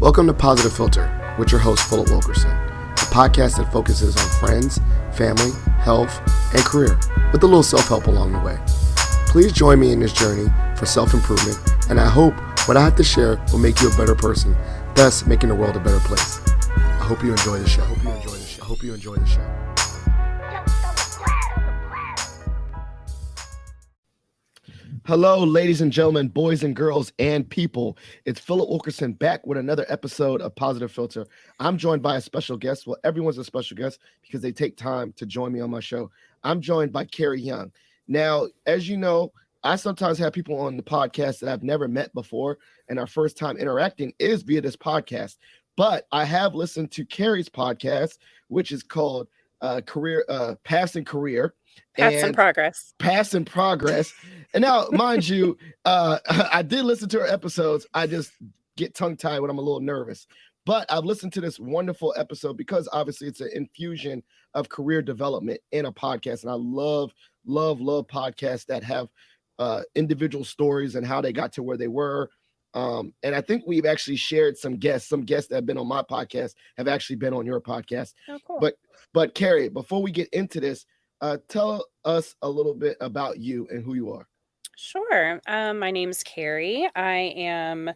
Welcome to Positive Philter with your host, Philip Wilkerson, a podcast that focuses on friends, family, health, and career, with a little self-help along the way. Please join me in this journey for self-improvement, and I hope what I have to share will make you a better person, thus making the world a better place. I hope you enjoy the show. I hope you enjoy the show. Hello, ladies and gentlemen, boys and girls, and people. It's Philip Wilkerson back with another episode of Positive Philter. I'm joined by a special guest. Well, everyone's a special guest because they take time to join me on my show. I'm joined by Carrie Young. Now, as you know, I sometimes have people on the podcast that I've never met before, and our first time interacting is via this podcast. But I have listened to Carrie's podcast, which is called Past and Career. Paths in Progress. Past in Progress. And now, mind you, I did listen to her episodes. I just get tongue-tied when I'm a little nervous. But I've listened to this wonderful episode because obviously it's an infusion of career development in a podcast. And I love podcasts that have individual stories and how they got to where they were. And I think we've actually shared some guests that have been on my podcast have actually been on your podcast. Oh, cool. But Carrie, before we get into this, tell us a little bit about you and who you are. Sure. My name's Carrie. I am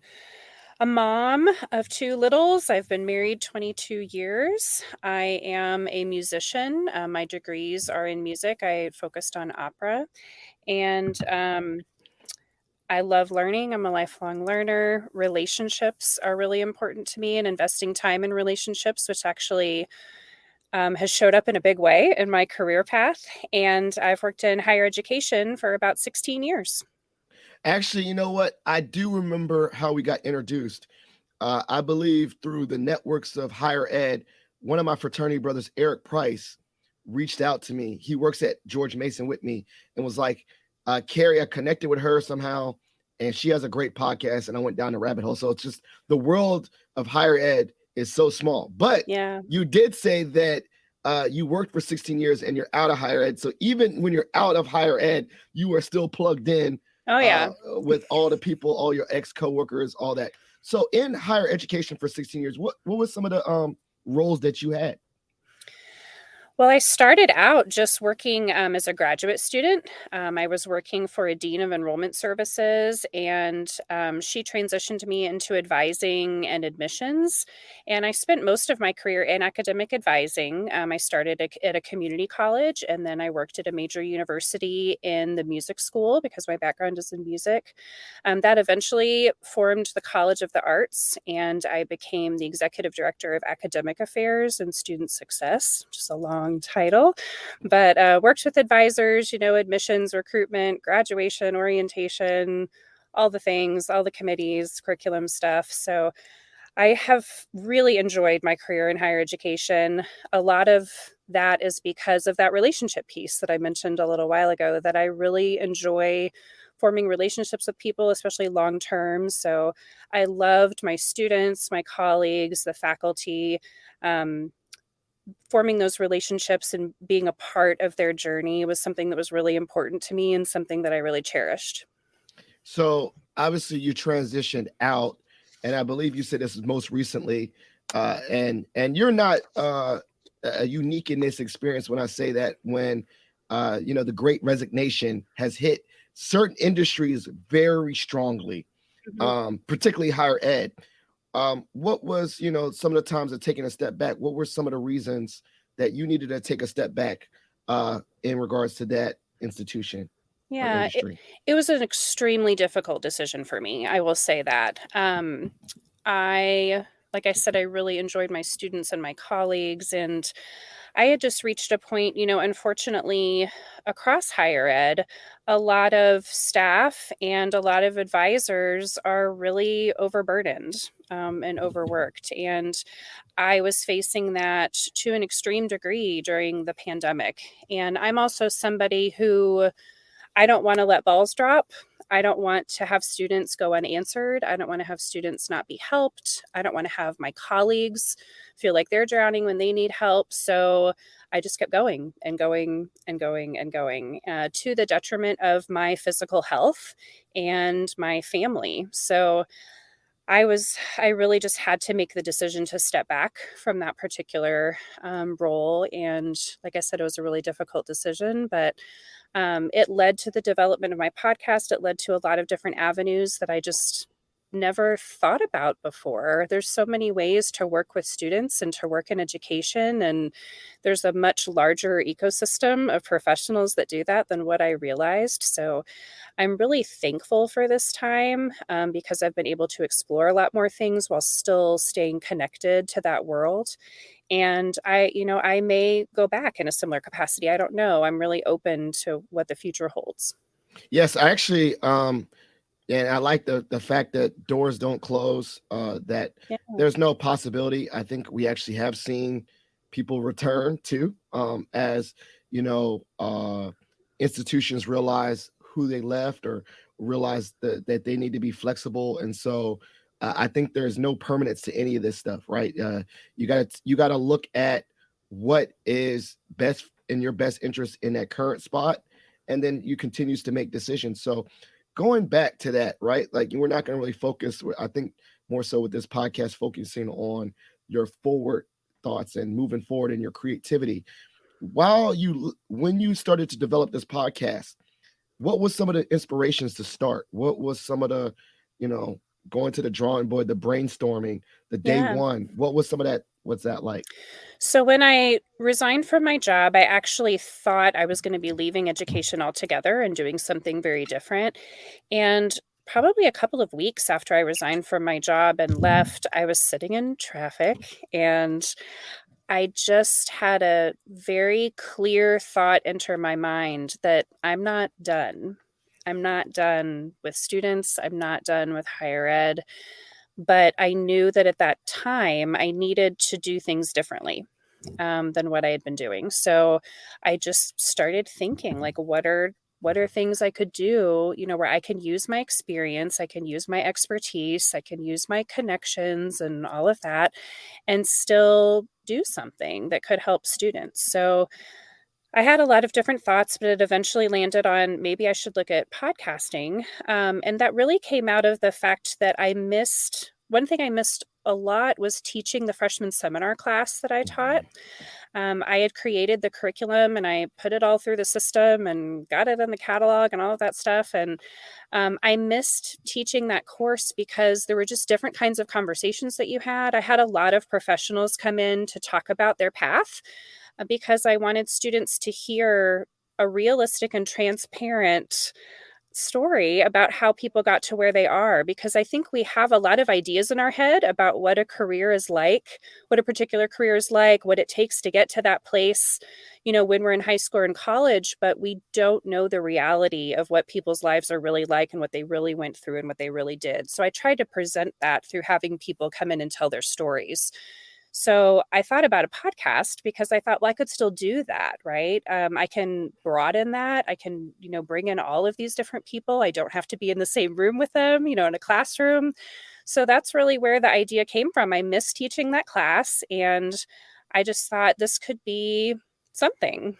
a mom of two littles. I've been married 22 years. I am a musician. My degrees are in music. I focused on opera. And I love learning. I'm a lifelong learner. Relationships are really important to me, and investing time in relationships, which actually has showed up in a big way in my career path. And I've worked in higher education for about 16 years. Actually, you know what? I do remember how we got introduced. I believe through the networks of higher ed, one of my fraternity brothers, Eric Price, reached out to me. He works at George Mason with me and was like, Carrie, I connected with her somehow, and she has a great podcast, and I went down the rabbit hole. So it's just the world of higher ed is so small. But Yeah. you did say that you worked for 16 years and you're out of higher ed. So even when you're out of higher ed, you are still plugged in. Oh, yeah. With all the people, all your ex-coworkers, all that. So in higher education for 16 years, what was some of the roles that you had? Well, I started out just working as a graduate student. I was working for a dean of enrollment services, and she transitioned me into advising and admissions. And I spent most of my career in academic advising. I started at a community college, and then I worked at a major university in the music school because my background is in music. That eventually formed the College of the Arts, and I became the executive director of academic affairs and student success, which is a long title, but worked with advisors, admissions, recruitment, graduation, orientation, all the things, all the committees, curriculum stuff. So I have really enjoyed my career in higher education. A lot of that is because of that relationship piece that I mentioned a little while ago, that I really enjoy forming relationships with people, especially long term. So I loved my students, my colleagues, the faculty. Forming those relationships and being a part of their journey was something that was really important to me and something that I really cherished. So obviously you transitioned out, and I believe you said this is most recently, and you're not unique in this experience when I say that. When the Great Resignation has hit certain industries very strongly, particularly higher ed. What was, some of the times of taking a step back? What were some of the reasons that you needed to take a step back in regards to that institution? Yeah, it was an extremely difficult decision for me. I will say that. Like I said, I really enjoyed my students and my colleagues, and I had just reached a point, unfortunately, across higher ed, a lot of staff and a lot of advisors are really overburdened and overworked. And I was facing that to an extreme degree during the pandemic. And I'm also somebody who I don't want to let balls drop. I don't want to have students go unanswered. I don't want to have students not be helped. I don't want to have my colleagues feel like they're drowning when they need help. So I just kept going and going and going and going to the detriment of my physical health and my family. So I really just had to make the decision to step back from that particular role. And like I said, it was a really difficult decision, but it led to the development of my podcast. It led to a lot of different avenues that I just never thought about before. There's so many ways to work with students and to work in education, and there's a much larger ecosystem of professionals that do that than what I realized. So I'm really thankful for this time because I've been able to explore a lot more things while still staying connected to that world. And I may go back in a similar capacity. I don't know. I'm really open to what the future holds. Yes, I actually, and I like the fact that doors don't close. That Yeah. there's no possibility. I think we actually have seen people return to, as you know, institutions realize who they left or realize that they need to be flexible. And so, I think there's no permanence to any of this stuff, right? You got to look at what is best in your best interest in that current spot, and then you continues to make decisions. So going back to that, right? Like we're not going to really focus. I think more so with this podcast, focusing on your forward thoughts and moving forward in your creativity. When you started to develop this podcast, what was some of the inspirations to start? What was some of the, you know, going to the drawing board, the brainstorming, the day Yeah. one? What was some of that? What's that like? So when I resigned from my job, I actually thought I was going to be leaving education altogether and doing something very different. And probably a couple of weeks after I resigned from my job and left, I was sitting in traffic and I just had a very clear thought enter my mind that I'm not done. I'm not done with students. I'm not done with higher ed. But I knew that at that time, I needed to do things differently than what I had been doing. So I just started thinking, like, what are things I could do, where I can use my experience, I can use my expertise, I can use my connections and all of that, and still do something that could help students. So I had a lot of different thoughts, but it eventually landed on maybe I should look at podcasting. And that really came out of the fact that one thing I missed a lot was teaching the freshman seminar class that I taught. I had created the curriculum and I put it all through the system and got it in the catalog and all of that stuff. And I missed teaching that course because there were just different kinds of conversations that you had. I had a lot of professionals come in to talk about their path because I wanted students to hear a realistic and transparent story about how people got to where they are, because I think we have a lot of ideas in our head about what a career is like, what a particular career is like, what it takes to get to that place, when we're in high school or in college, but we don't know the reality of what people's lives are really like and what they really went through and what they really did. So I tried to present that through having people come in and tell their stories. So I thought about a podcast because I thought, well, I could still do that, right? I can broaden that. I can, bring in all of these different people. I don't have to be in the same room with them, in a classroom. So that's really where the idea came from. I miss teaching that class and I just thought this could be something,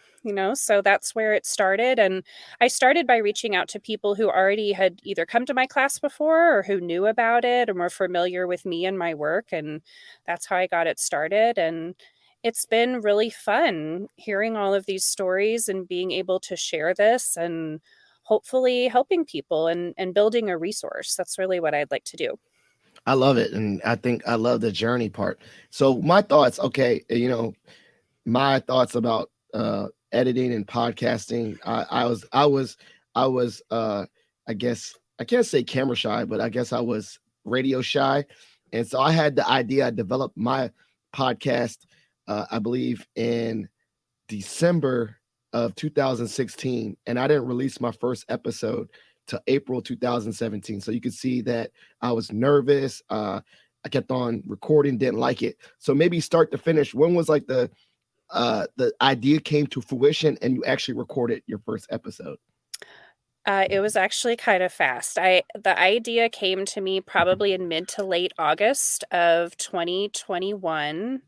so that's where it started. And I started by reaching out to people who already had either come to my class before or who knew about it and were familiar with me and my work. And that's how I got it started. And it's been really fun hearing all of these stories and being able to share this and hopefully helping people and building a resource. That's really what I'd like to do. I love it, and I think I love the journey part. So my thoughts, okay, my thoughts about editing and podcasting. I was I guess I can't say camera shy, but I guess I was radio shy. And so I had the idea. I developed my podcast, I believe in December of 2016, and I didn't release my first episode to April 2017. So you could see that I was nervous. I kept on recording, didn't like it. So maybe start to finish, when was like the idea came to fruition and you actually recorded your first episode? It was actually kind of fast. The idea came to me probably in mid to late August of 2021.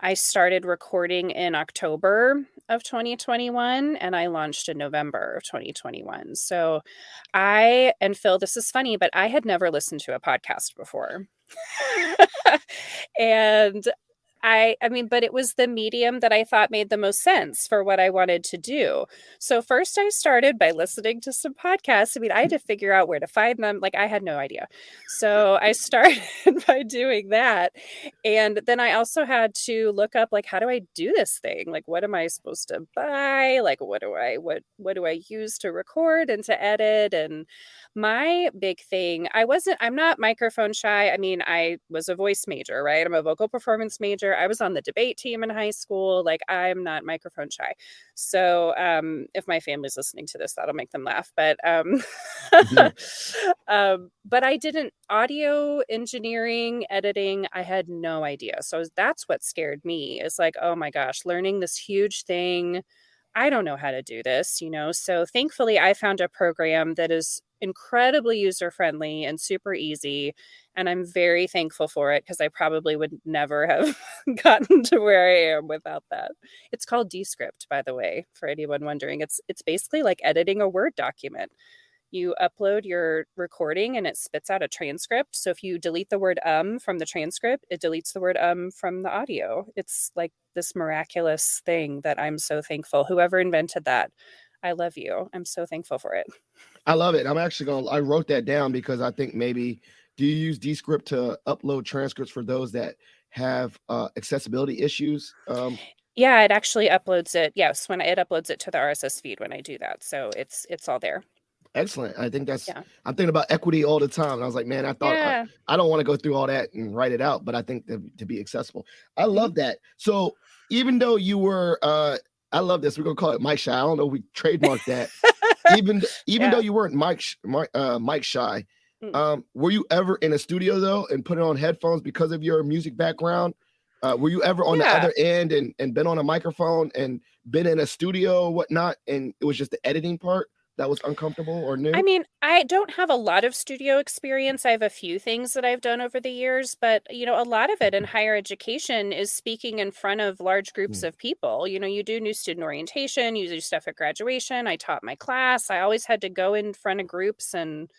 I started recording in October of 2021 and I launched in November of 2021. So and Phil, this is funny, but I had never listened to a podcast before. And I mean, but it was the medium that I thought made the most sense for what I wanted to do. So first I started by listening to some podcasts. I mean, I had to figure out where to find them. Like I had no idea. So I started by doing that. And then I also had to look up like how do I do this thing? Like what am I supposed to buy? Like what do I use to record and to edit? And my big thing, I'm not microphone shy. I mean, I was a voice major, right? I'm a vocal performance major. I was on the debate team in high school. Like, I'm not microphone shy. So, if my family's listening to this, that'll make them laugh. Mhm. But I didn't audio engineering, editing, I had no idea. So that's what scared me is like, oh my gosh, learning this huge thing. I don't know how to do this, you know? So thankfully, I found a program that is incredibly user friendly and super easy. And I'm very thankful for it because I probably would never have gotten to where I am without that. It's called Descript, by the way, for anyone wondering. It's basically like editing a Word document. You upload your recording and it spits out a transcript. So if you delete the word from the transcript, it deletes the word from the audio. It's like this miraculous thing that I'm so thankful. Whoever invented that, I love you. I'm so thankful for it. I love it. I wrote that down because I think maybe, do you use Descript to upload transcripts for those that have accessibility issues? Yeah, it actually uploads it. Yes, when it uploads it to the RSS feed when I do that. So it's all there. Excellent. Yeah. I'm thinking about equity all the time. And I was like, man, Yeah. I don't want to go through all that and write it out, but I think to be accessible. I Mhm. love that. So even though you were, I love this. We're gonna call it Mike Shy. I don't know if we trademarked that. Even though Yeah. you weren't Mike Shy, Mm. were you ever in a studio though and put on headphones because of your music background? Were you ever on the Yeah. other end and been on a microphone and been in a studio or whatnot, and it was just the editing part that was uncomfortable or I new? mean, I don't have a lot of studio experience. I have a few things that I've done over the years, but a lot of it in higher education is speaking in front of large groups Mm. of people. You do new student orientation, you do stuff at graduation. I taught my class. I always had to go in front of groups and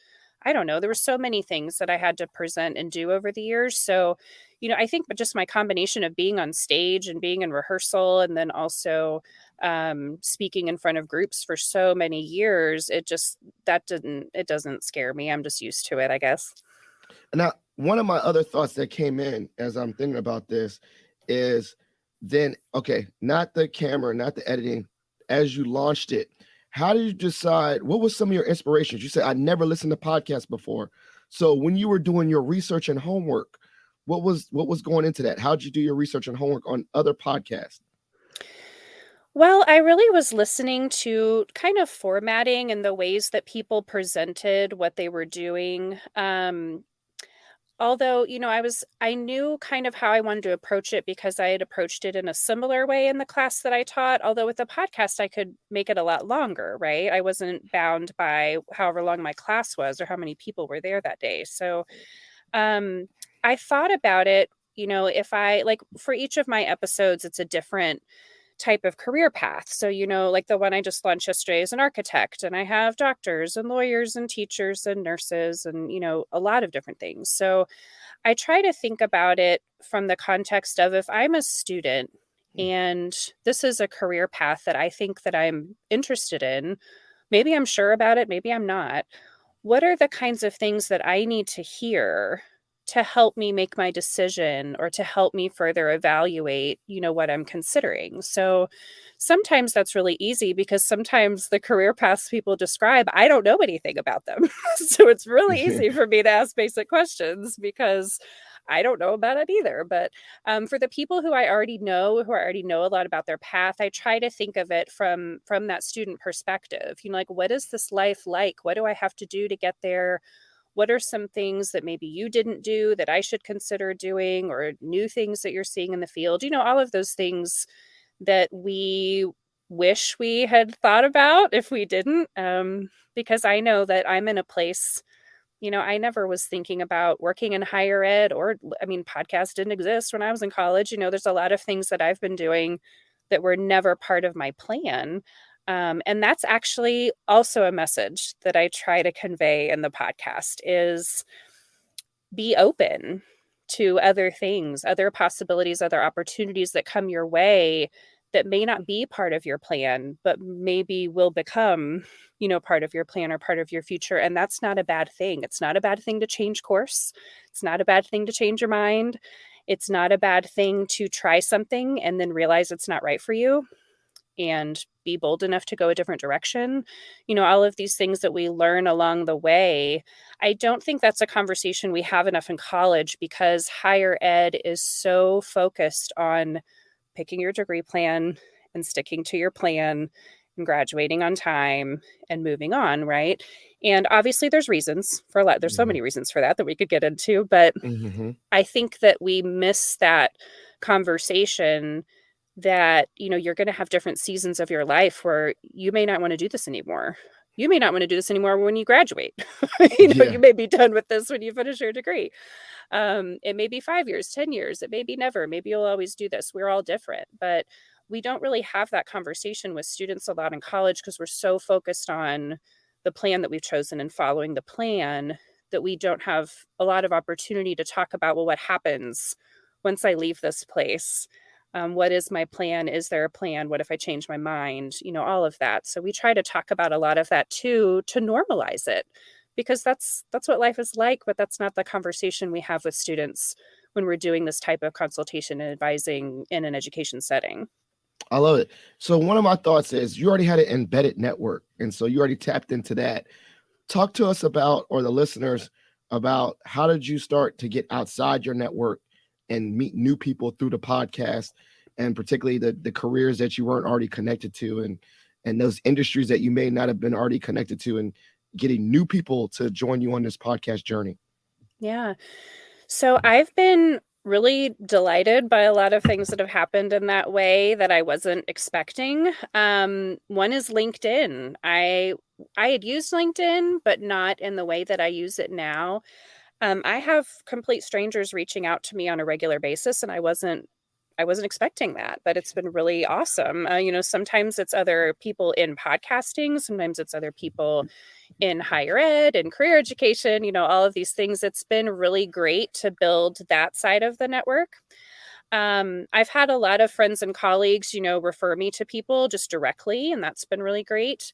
I don't know, there were so many things that I had to present and do over the years. So, I think just my combination of being on stage and being in rehearsal and then also speaking in front of groups for so many years, it doesn't scare me. I'm just used to it, I guess. Now, one of my other thoughts that came in as I'm thinking about this is then, okay, not the camera, not the editing, as you launched it, how did you decide? What was some of your inspirations? You said, I never listened to podcasts before. So when you were doing your research and homework, what was going into that? How did you do your research and homework on other podcasts? Well, I really was listening to kind of formatting and the ways that people presented what they were doing. Although, I knew kind of how I wanted to approach it because I had approached it in a similar way in the class that I taught. Although with the podcast, I could make it a lot longer, right? I wasn't bound by however long my class was or how many people were there that day. So, um, I thought about it, if I like for each of my episodes, it's a different type of career path. So, like the one I just launched yesterday is an architect, and I have doctors and lawyers and teachers and nurses and, a lot of different things. So I try to think about it from the context of if I'm a student and this is a career path that I think that I'm interested in, maybe I'm sure about it, maybe I'm not. What are the kinds of things that I need to hear to help me make my decision or to help me further evaluate, what I'm considering? So sometimes that's really easy because sometimes the career paths people describe, I don't know anything about them. So it's really easy for me to ask basic questions because I don't know about it either. But for the people who I already know a lot about their path, I try to think of it from that student perspective. Like what is this life like? What do I have to do to get there? What are some things that maybe you didn't do that I should consider doing, or new things that you're seeing in the field? All of those things that we wish we had thought about if we didn't. Because I know that I'm in a place I never was thinking about working in higher ed or, I mean, podcasts didn't exist when I was in college. There's a lot of things that I've been doing that were never part of my plan. And that's actually also a message that I try to convey in the podcast is be open to other things, other possibilities, other opportunities that come your way that may not be part of your plan, but maybe will become, part of your plan or part of your future. And that's not a bad thing. It's not a bad thing to change course. It's not a bad thing to change your mind. It's not a bad thing to try something and then realize it's not right for you and be bold enough to go a different direction. All of these things that we learn along the way. I don't think that's a conversation we have enough in college because higher ed is so focused on picking your degree plan and sticking to your plan and graduating on time and moving on, right? And obviously there's reasons for a lot. There's so Mhm. many reasons for that we could get into, but Mhm. I think that we miss that conversation that, you're going to have different seasons of your life where you may not want to do this anymore. You may not want to do this anymore when you graduate. You Yeah. may be done with this when you finish your degree. It may be 5 years, 10 years. It may be never. Maybe you'll always do this. We're all different. But we don't really have that conversation with students a lot in college because we're so focused on the plan that we've chosen and following the plan that we don't have a lot of opportunity to talk about, well, what happens once I leave this place? What is my plan? Is there a plan? What if I change my mind? All of that. So we try to talk about a lot of that too, to normalize it because that's what life is like, but that's not the conversation we have with students when we're doing this type of consultation and advising in an education setting. I love it. So one of my thoughts is you already had an embedded network, and so you already tapped into that. Talk to us about, or the listeners, about how did you start to get outside your network and meet new people through the podcast, and particularly the careers that you weren't already connected to, and those industries that you may not have been already connected to, and getting new people to join you on this podcast journey. Yeah. So I've been really delighted by a lot of things that have happened in that way that I wasn't expecting. One is LinkedIn. I had used LinkedIn, but not in the way that I use it now. I have complete strangers reaching out to me on a regular basis, and I wasn't expecting that, but it's been really awesome. Sometimes it's other people in podcasting, sometimes it's other people in higher ed and career education, all of these things. It's been really great to build that side of the network. I've had a lot of friends and colleagues, refer me to people just directly, and that's been really great.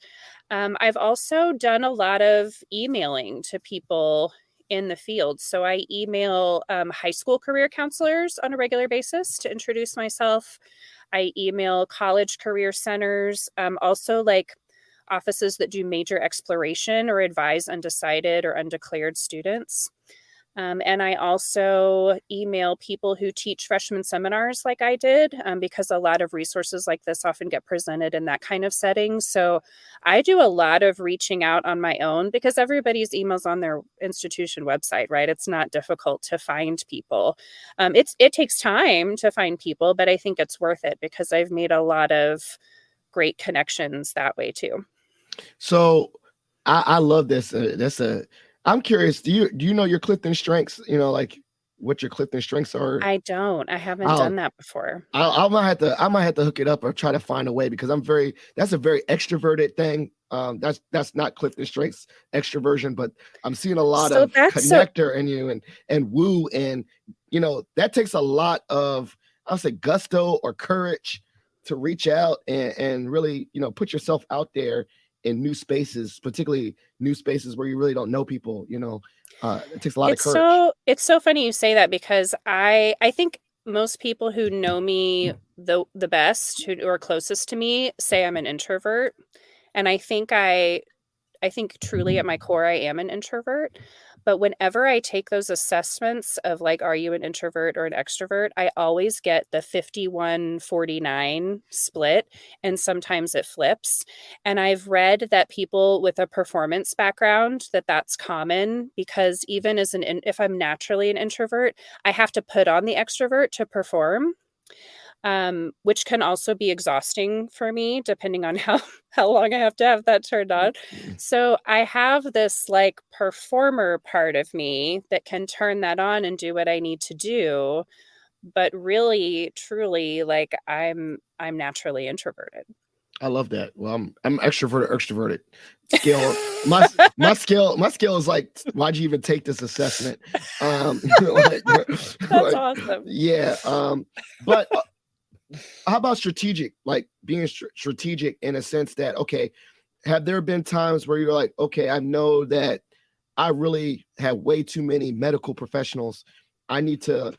I've also done a lot of emailing to people in the field. So I email high school career counselors on a regular basis to introduce myself. I email college career centers, also like offices that do major exploration or advise undecided or undeclared students. And I also email people who teach freshman seminars like I did, because a lot of resources like this often get presented in that kind of setting. So I do a lot of reaching out on my own because everybody's emails on their institution website, right? It's not difficult to find people. It takes time to find people, but I think it's worth it because I've made a lot of great connections that way too. So I love this. That's a. I'm curious. Do you know your Clifton strengths? Like what your Clifton strengths are. I don't. I haven't I'll done that before. I might have to hook it up or try to find a way because that's a very extroverted thing. That's not Clifton Strengths extroversion, but I'm seeing a lot So of that's so connector in you and woo, and that takes a lot of, I'll say, gusto or courage to reach out and really put yourself out there in new spaces, particularly new spaces where you really don't know people. It takes a lot of courage. it's so funny you say that because I think most people who know me the best, who are closest to me, say I'm an introvert. And I think truly at my core, I am an introvert. But whenever I take those assessments of like, are you an introvert or an extrovert? I always get the 51-49 split. And sometimes it flips. And I've read that people with a performance background, that's common because even if I'm naturally an introvert, I have to put on the extrovert to perform. which can also be exhausting for me, depending on how long I have to have that turned on. So I have this like performer part of me that can turn that on and do what I need to do, but really, truly, like I'm naturally introverted. I love that. Well, I'm extroverted. Skill. My skill is like, why'd you even take this assessment? Like, That's awesome. yeah. But how about strategic? Like being strategic in a sense that, okay, have there been times where you're like, okay, I know that I really have way too many medical professionals. I need to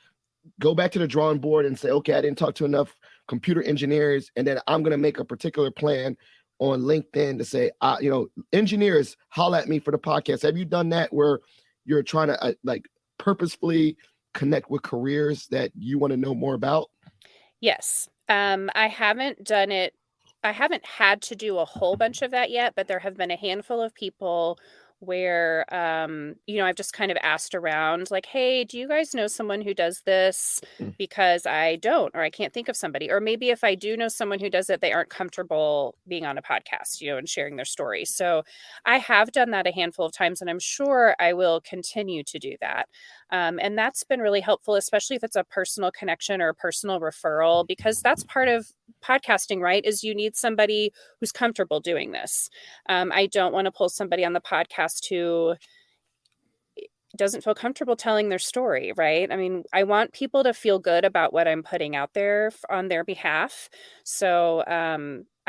go back to the drawing board and say, okay, I didn't talk to enough computer engineers, and then I'm going to make a particular plan on LinkedIn to say, engineers, holla at me for the podcast. Have you done that where you're trying to like purposefully connect with careers that you want to know more about? Yes. I haven't done it. I haven't had to do a whole bunch of that yet, but there have been a handful of people where, I've just kind of asked around, like, hey, do you guys know someone who does this? Mm. Because I don't, or I can't think of somebody. Or maybe if I do know someone who does it, they aren't comfortable being on a podcast, and sharing their story. So I have done that a handful of times, and I'm sure I will continue to do that. And that's been really helpful, especially if it's a personal connection or a personal referral, because that's part of podcasting, right? Is you need somebody who's comfortable doing this. I don't want to pull somebody on the podcast who doesn't feel comfortable telling their story, right? I mean, I want people to feel good about what I'm putting out there on their behalf. So,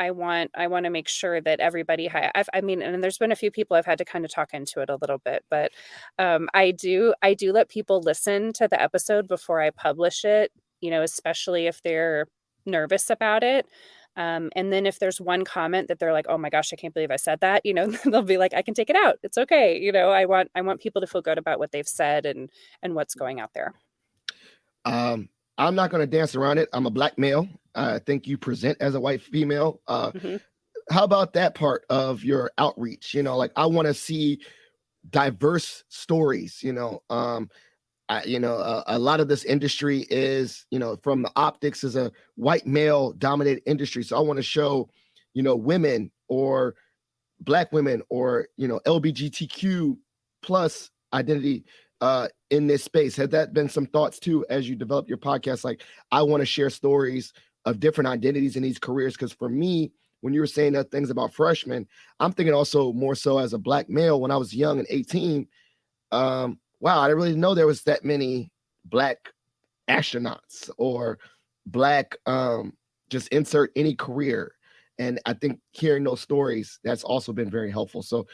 I want to make sure that everybody and there's been a few people I've had to kind of talk into it a little bit, but I do let people listen to the episode before I publish it, especially if they're nervous about it. And then if there's one comment that they're like, oh my gosh, I can't believe I said that, they'll be like, I can take it out. It's okay. I want people to feel good about what they've said and what's going out there. I'm not going to dance around it. I'm a black male. I think you present as a white female. Mm-hmm. How about that part of your outreach? Like I want to see diverse stories. A lot of this industry is, from the optics is a white male dominated industry. So I want to show, women or black women or, LGBTQ plus identity in this space. Had that been some thoughts too, as you develop your podcast? Like, I want to share stories of different identities in these careers. Cause for me, when you were saying that things about freshmen, I'm thinking also more so as a black male when I was young and 18, wow, I didn't really know there was that many black astronauts or black, just insert any career. And I think hearing those stories, that's also been very helpful. So,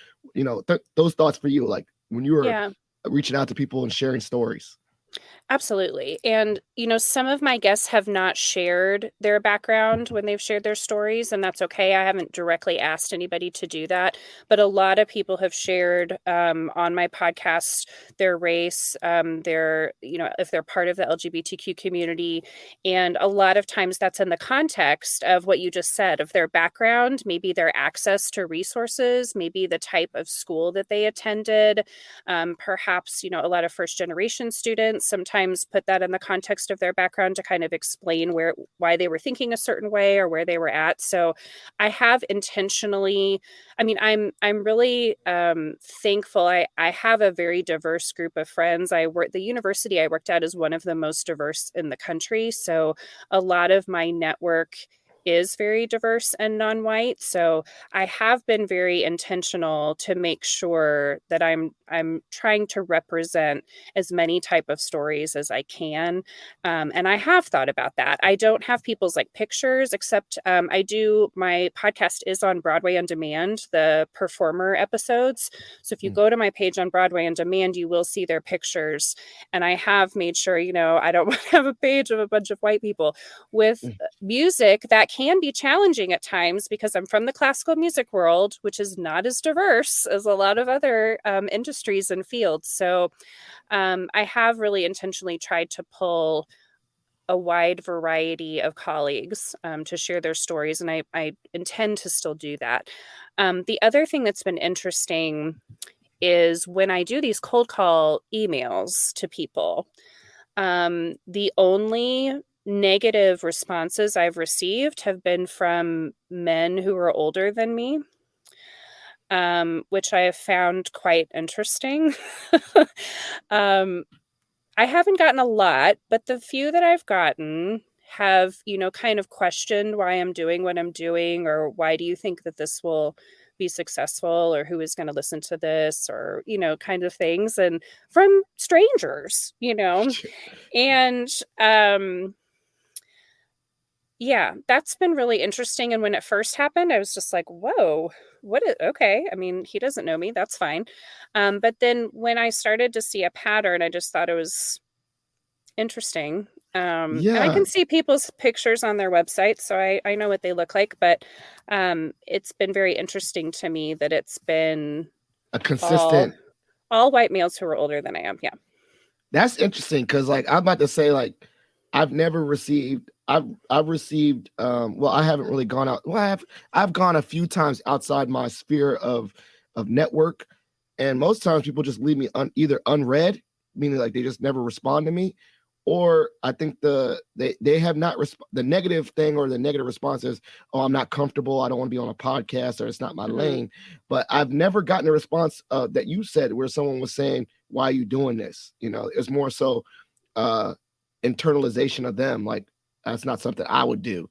those thoughts for you, like when you were Yeah. reaching out to people and sharing stories. Absolutely. And, some of my guests have not shared their background when they've shared their stories, and that's okay. I haven't directly asked anybody to do that, but a lot of people have shared on my podcast their race, if they're part of the LGBTQ community. And a lot of times that's in the context of what you just said, of their background, maybe their access to resources, maybe the type of school that they attended. Perhaps, a lot of first generation students sometimes put that in the context of their background to kind of explain why they were thinking a certain way or where they were at. So I have intentionally, I'm really thankful. I have a very diverse group of friends. The university I worked at is one of the most diverse in the country. So a lot of my network is very diverse and non-white. So I have been very intentional to make sure that I'm trying to represent as many type of stories as I can. And I have thought about that. I don't have people's like pictures, except my podcast is on Broadway on Demand, the performer episodes. So if you go to my page on Broadway on Demand, you will see their pictures. And I have made sure, I don't want to have a page of a bunch of white people. With music, that can be challenging at times because I'm from the classical music world, which is not as diverse as a lot of other industries and fields. So I have really intentionally tried to pull a wide variety of colleagues to share their stories, and I intend to still do that. The other thing that's been interesting is when I do these cold call emails to people, the only negative responses I've received have been from men who are older than me, which I have found quite interesting. um, I haven't gotten a lot, but the few that I've gotten have, kind of questioned why I'm doing what I'm doing, or why do you think that this will be successful, or who is going to listen to this, or, kind of things. And from strangers, and yeah, that's been really interesting. And when it first happened, I was just like, whoa, okay. I mean, he doesn't know me. That's fine. But then when I started to see a pattern, I just thought it was interesting. And I Yeah, can see people's pictures on their website, so I know what they look like. But it's been very interesting to me that it's been a all consistent. all white males who are older than I am. Yeah. That's interesting because, like, I'm about to say, like, I've never received. I've received. Well, I haven't really gone out. Well, I've gone a few times outside my sphere of network, and most times people just leave me either unread, meaning like they just never respond to me, or I think they have not the negative thing, or the negative response is, oh, I'm not comfortable, I don't want to be on a podcast, or it's not my Mhm. lane. But I've never gotten a response that you said, where someone was saying, why are you doing this? It's more so uh internalization of them, like, that's not something I would do.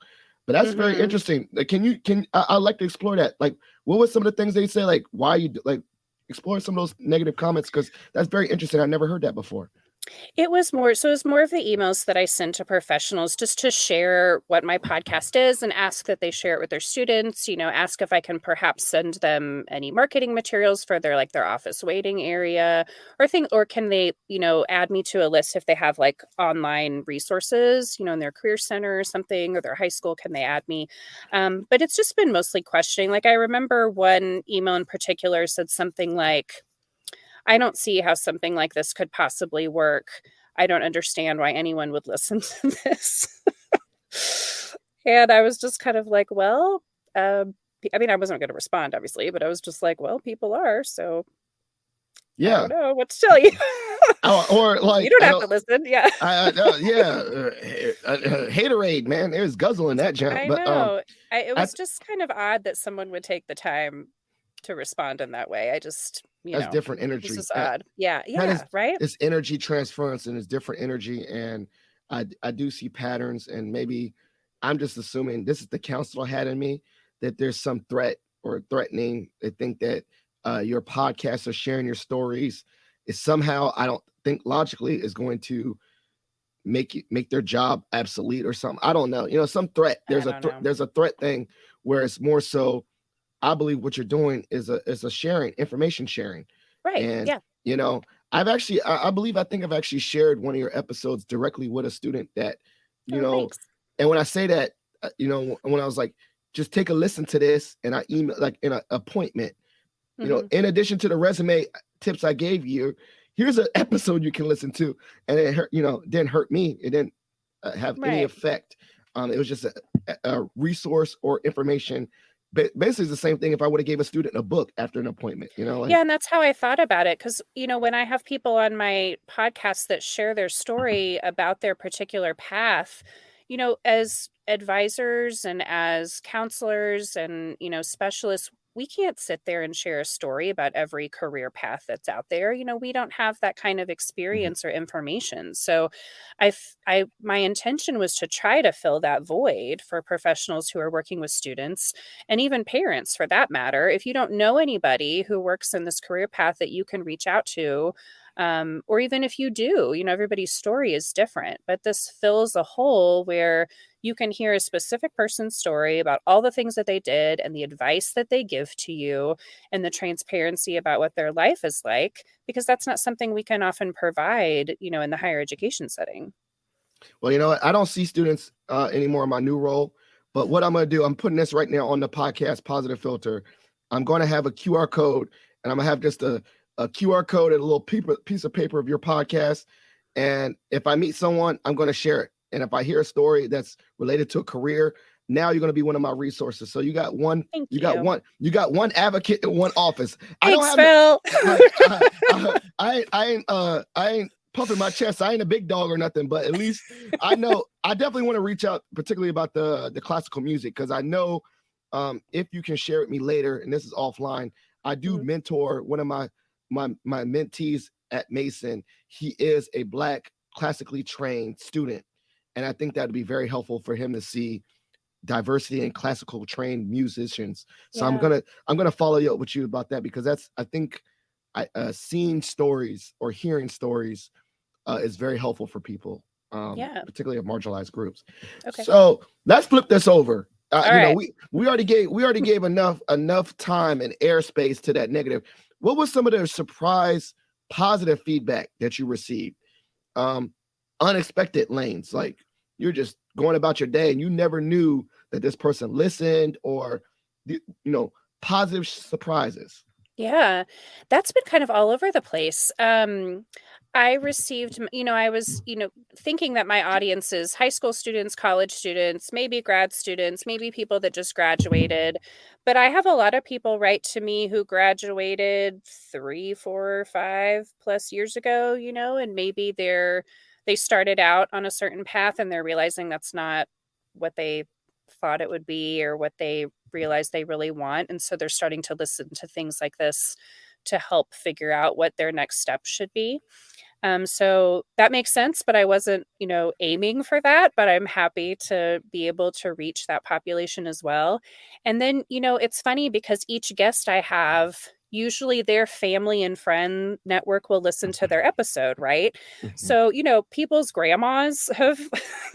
But that's very Mhm. interesting. Like, I'd like to explore that. Like, what was some of the things they say, like, why you like, explore some of those negative comments, because that's very interesting. I never heard that before. It was more of the emails that I send to professionals, just to share what my podcast is and ask that they share it with their students, ask if I can perhaps send them any marketing materials for their office waiting area, or can they, add me to a list if they have like online resources, in their career center or something, or their high school, can they add me? But it's just been mostly questioning. Like, I remember one email in particular said something like, I don't see how something like this could possibly work. I don't understand why anyone would listen to this. And I was just kind of like, well, I mean, I wasn't going to respond, obviously, but I was just like, well, people are, so I don't Yeah. know what to tell you. Or You like, don't have to listen. Yeah. yeah, haterade, man. There's guzzle in that jump. I But know. It I, was just kind of odd that someone would take the time to respond in that way. I just, that's different this energy. is odd. Yeah. That is Yeah. Right. it's energy transference, and it's different energy. And I do see patterns, and maybe I'm just assuming this is the counselor had in me, that there's some threat or threatening. They think that your podcast or sharing your stories is somehow, I don't think logically, is going to make their job obsolete or something. I don't know. Some threat. I don't know. There's a threat thing, where it's more so, I believe what you're doing is a sharing, information sharing. Right. And Yeah. you know, I think I've actually shared one of your episodes directly with a student that, you Oh, know, thanks. and when I say that, when I was like, just take a listen to this, and I email, like, in an appointment, Hmm. in addition to the resume tips I gave you, here's an episode you can listen to. And it hurt, didn't hurt me. It didn't have any Right. effect. It was just a resource or information. Basically, it's the same thing if I would have gave a student a book after an appointment. Like, Yeah, and that's how I thought about it. Because, when I have people on my podcast that share their story about their particular path, as advisors and as counselors and, specialists, we can't sit there and share a story about every career path that's out there. We don't have that kind of mhm. experience or information. So my intention was to try to fill that void for professionals who are working with students, and even parents for that matter. If you don't know anybody who works in this career path that you can reach out to, or even if you do, everybody's story is different, but this fills a hole where you can hear a specific person's story about all the things that they did and the advice that they give to you and the transparency about what their life is like, because that's not something we can often provide, in the higher education setting. Well, you know what? I don't see students anymore in my new role. But what I'm going to do, I'm putting this right now on the podcast, Positive Filter. I'm going to have a QR code, and I'm going to have just a QR code and a little piece of paper of your podcast. And if I meet someone, I'm going to share it. And if I hear a story that's related to a career, now you're going to be one of my resources. So Thank you. you got one advocate in one office. I don't Thanks, have, Phil. like, I ain't puffing my chest. I ain't a big dog or nothing, but at least I know I definitely want to reach out, particularly about the classical music, because I know if you can share with me later, and this is offline, I do Mhm. mentor one of my mentees at Mason. He is a Black classically trained student, and I think that would be very helpful for him to see diversity in classical trained musicians. So Yeah. I'm gonna follow you up with you about that, because that's, I think, seeing stories or hearing stories is very helpful for people, Yeah. particularly of marginalized groups. Okay. So let's flip this over. All right. We already gave enough time and airspace to that negative. What was some of the surprise positive feedback that you received? Um, Unexpected lanes, like you're just going about your day and you never knew that this person listened, or positive surprises. Yeah, that's been kind of all over the place. I received, I was, thinking that my audience is high school students, college students, maybe grad students, maybe people that just graduated. But I have a lot of people write to me who graduated 3, 4, 5+ years ago, and maybe they started out on a certain path and they're realizing that's not what they thought it would be or what they realize they really want. And so they're starting to listen to things like this to help figure out what their next steps should be. So that makes sense, but I wasn't, aiming for that, but I'm happy to be able to reach that population as well. And then, it's funny because each guest I have, usually their family and friend network will listen to their episode, right? Mhm. So, people's grandmas have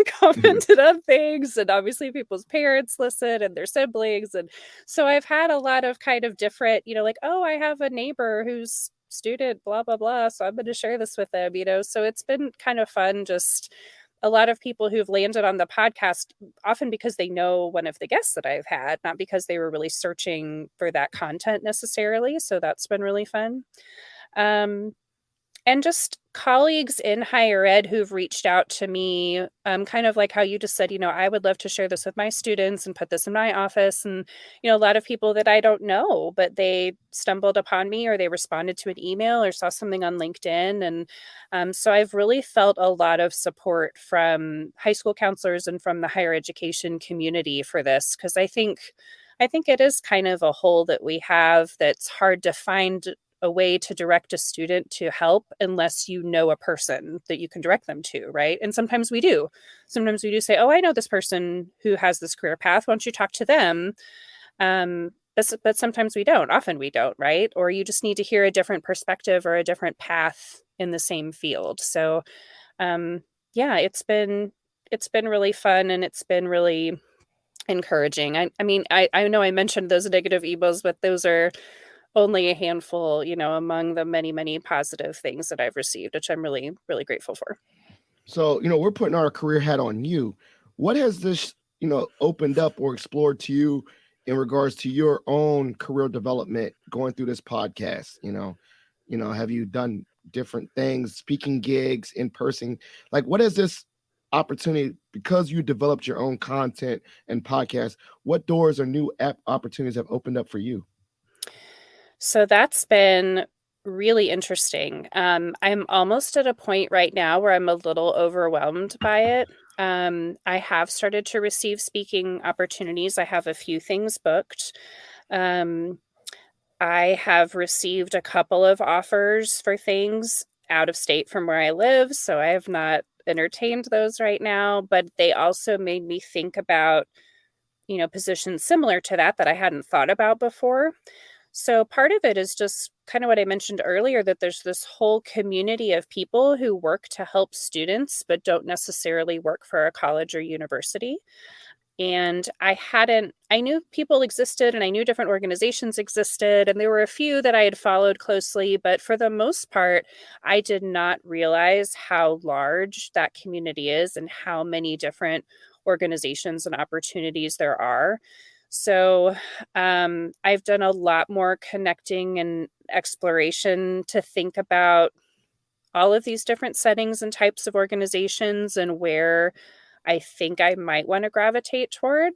commented on things, and obviously people's parents listen and their siblings. And so I've had a lot of kind of different, like, oh, I have a neighbor who's student, blah, blah, blah. So I'm going to share this with them, So it's been kind of fun. Just a lot of people who've landed on the podcast, often because they know one of the guests that I've had, not because they were really searching for that content necessarily. So that's been really fun. Um, and just colleagues in higher ed who've reached out to me, kind of like how you just said, I would love to share this with my students and put this in my office. And, a lot of people that I don't know, but they stumbled upon me or they responded to an email or saw something on LinkedIn. And so I've really felt a lot of support from high school counselors and from the higher education community for this, because I think it is kind of a hole that we have that's hard to find a way to direct a student to help unless you know a person that you can direct them to, right? And sometimes we do. Sometimes we do say, "Oh, I know this person who has this career path. Why don't you talk to them?" But sometimes we don't. Often we don't, right? Or you just need to hear a different perspective or a different path in the same field. So, um, yeah, it's been really fun and it's been really encouraging. I mean, I know I mentioned those negative emails, but those are only a handful, among the many, many positive things that I've received, which I'm really, really grateful for. So, we're putting our career hat on you. What has this, opened up or explored to you in regards to your own career development going through this podcast? Have you done different things, speaking gigs in person? Like, what is this opportunity, because you developed your own content and podcast? What doors or new app opportunities have opened up for you? So that's been really interesting. I'm almost at a point right now where I'm a little overwhelmed by it. I have started to receive speaking opportunities. I have a few things booked. Um, I have received a couple of offers for things out of state from where I live, so I have not entertained those right now, but they also made me think about, positions similar to that I hadn't thought about before. So part of it is just kind of what I mentioned earlier, that there's this whole community of people who work to help students but don't necessarily work for a college or university. And I knew people existed and I knew different organizations existed, and there were a few that I had followed closely, but for the most part, I did not realize how large that community is and how many different organizations and opportunities there are. So, I've done a lot more connecting and exploration to think about all of these different settings and types of organizations and where I think I might want to gravitate toward.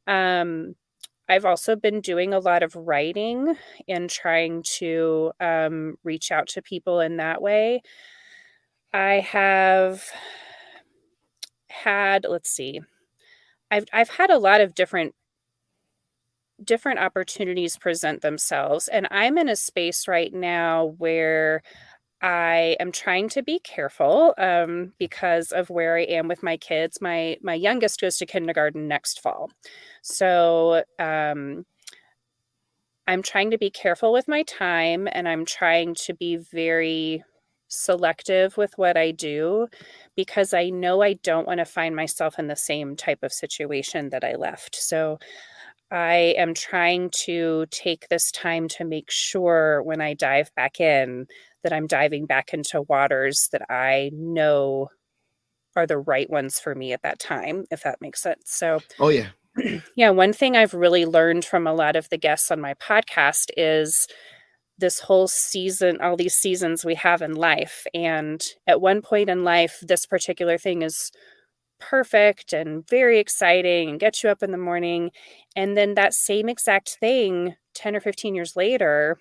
Um, I've also been doing a lot of writing and trying to reach out to people in that way. I have had, let's see, I've had a lot of different opportunities present themselves, and I'm in a space right now where I am trying to be careful, because of where I am with my kids. My youngest goes to kindergarten next fall. So, I'm trying to be careful with my time, and I'm trying to be very selective with what I do, because I know I don't wanna find myself in the same type of situation that I left. So, I am trying to take this time to make sure when I dive back in, that I'm diving back into waters that I know are the right ones for me at that time, if that makes sense. So, Oh yeah. yeah, one thing I've really learned from a lot of the guests on my podcast is this whole season, all these seasons we have in life. And at one point in life, this particular thing is perfect and very exciting and gets you up in the morning. And then that same exact thing 10 or 15 years later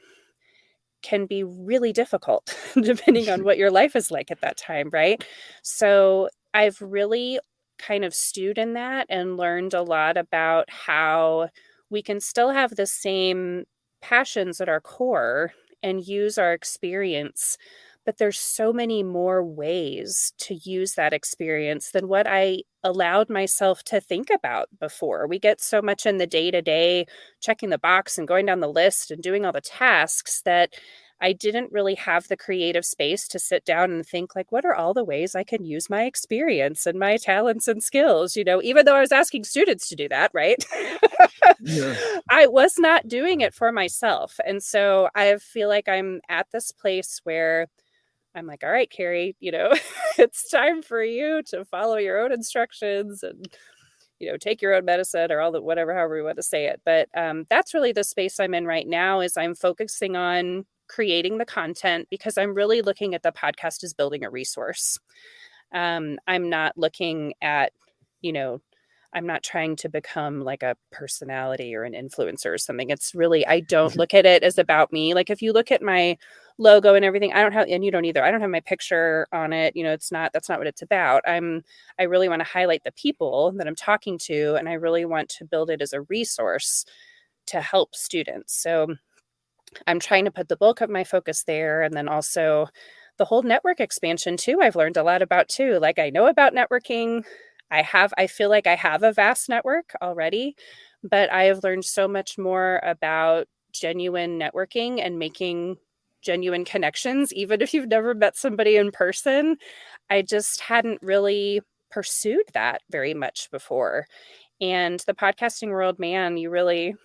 can be really difficult depending on what your life is like at that time, right? So I've really kind of stewed in that and learned a lot about how we can still have the same passions at our core and use our experience, but there's so many more ways to use that experience than what I allowed myself to think about before. We get so much in the day to day, checking the box and going down the list and doing all the tasks, that I didn't really have the creative space to sit down and think, like, what are all the ways I can use my experience and my talents and skills, even though I was asking students to do that, right? Yeah. I was not doing it for myself. And so I feel like I'm at this place where I'm like, all right, Carrie, it's time for you to follow your own instructions and, take your own medicine, or all the whatever, however we want to say it. But that's really the space I'm in right now, is I'm focusing on creating the content, because I'm really looking at the podcast as building a resource. I'm not looking at, you know, I'm not trying to become like a personality or an influencer or something. It's really, I don't look at it as about me. Like, if you look at my logo and everything, I don't have, and you don't either, I don't have my picture on it. That's not what it's about. I really want to highlight the people that I'm talking to, and I really want to build it as a resource to help students. So I'm trying to put the bulk of my focus there. And then also the whole network expansion too, I've learned a lot about too. Like, I know about networking. I feel like I have a vast network already, but I have learned so much more about genuine networking and making genuine connections, even if you've never met somebody in person. I just hadn't really pursued that very much before. And the podcasting world, man, you really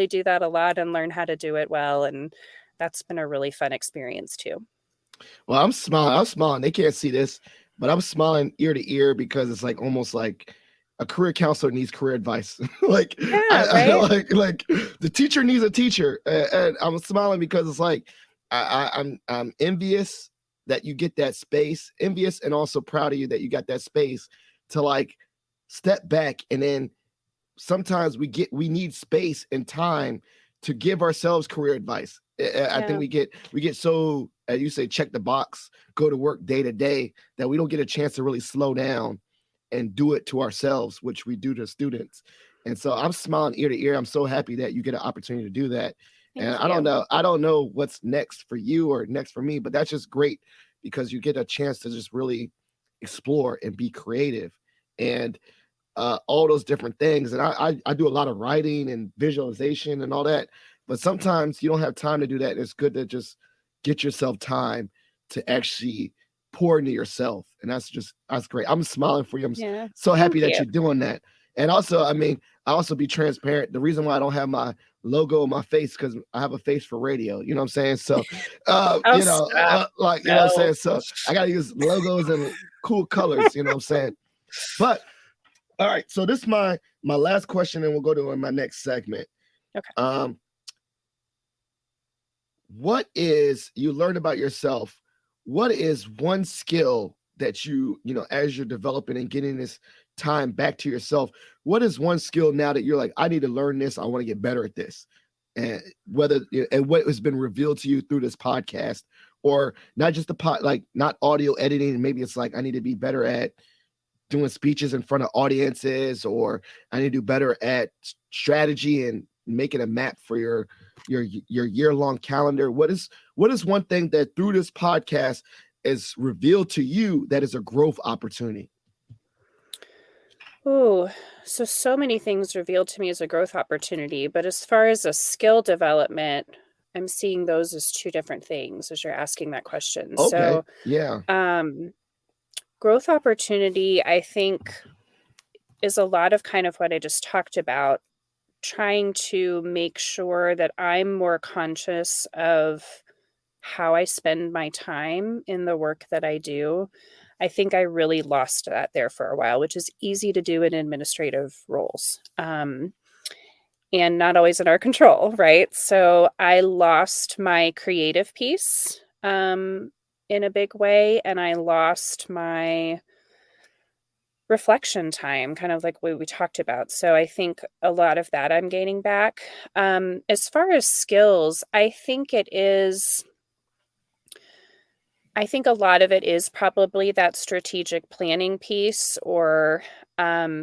do that a lot and learn how to do it well, and that's been a really fun experience too. Well, I'm smiling. I'm smiling. They can't see this, but I'm smiling ear to ear because it's like almost like a career counselor needs career advice. Like Yeah, I right? like the teacher needs a teacher, and I'm smiling because it's like I'm envious that you get that space, envious and also proud of you that you got that space to like step back, and then sometimes we need space and time to give ourselves career advice. I think Yeah. we get so, as you say, check the box, go to work day to day, that we don't get a chance to really slow down and do it to ourselves, which we do to students. And so I'm smiling ear to ear. I'm so happy that you get an opportunity to do that. And Thank you. I don't know what's next for you or next for me, but that's just great because you get a chance to just really explore and be creative. And all those different things. And I do a lot of writing and visualization and all that. But sometimes you don't have time to do that. It's good to just get yourself time to actually pour into yourself. And that's great. I'm smiling for you. I'm Yeah. so happy Thank that you. you're doing that. And also, I mean, I also be transparent. The reason why I don't have my logo on my face because I have a face for radio. You know what I'm saying? So, Oh, stop. like you know what I'm No. saying. So I got to use logos and cool colors. You know what I'm saying? But all right, so this is my last question, and we'll go to my next segment. Okay. Um, what is you learn about yourself? What is one skill that as you're developing and getting this time back to yourself? What is one skill now that you're like, I need to learn this. I want to get better at this, and and what has been revealed to you through this podcast? or not just the pot, like not audio editing. Maybe it's like I need to be better at doing speeches in front of audiences, or I need to do better at strategy and making a map for your year long calendar. What is one thing that through this podcast is revealed to you that is a growth opportunity? Ooh, so many things revealed to me as a growth opportunity, but as far as a skill development, I'm seeing those as two different things as you're asking that question. Okay, So, yeah, um, growth opportunity, I think, is a lot of kind of what I just talked about, trying to make sure that I'm more conscious of how I spend my time in the work that I do. I think I really lost that there for a while, which is easy to do in administrative roles, and not always in our control, right? So I lost my creative piece in a big way, and I lost my reflection time, kind of like what we talked about. So I think a lot of that I'm gaining back. As far as skills, I think a lot of it is probably that strategic planning piece, or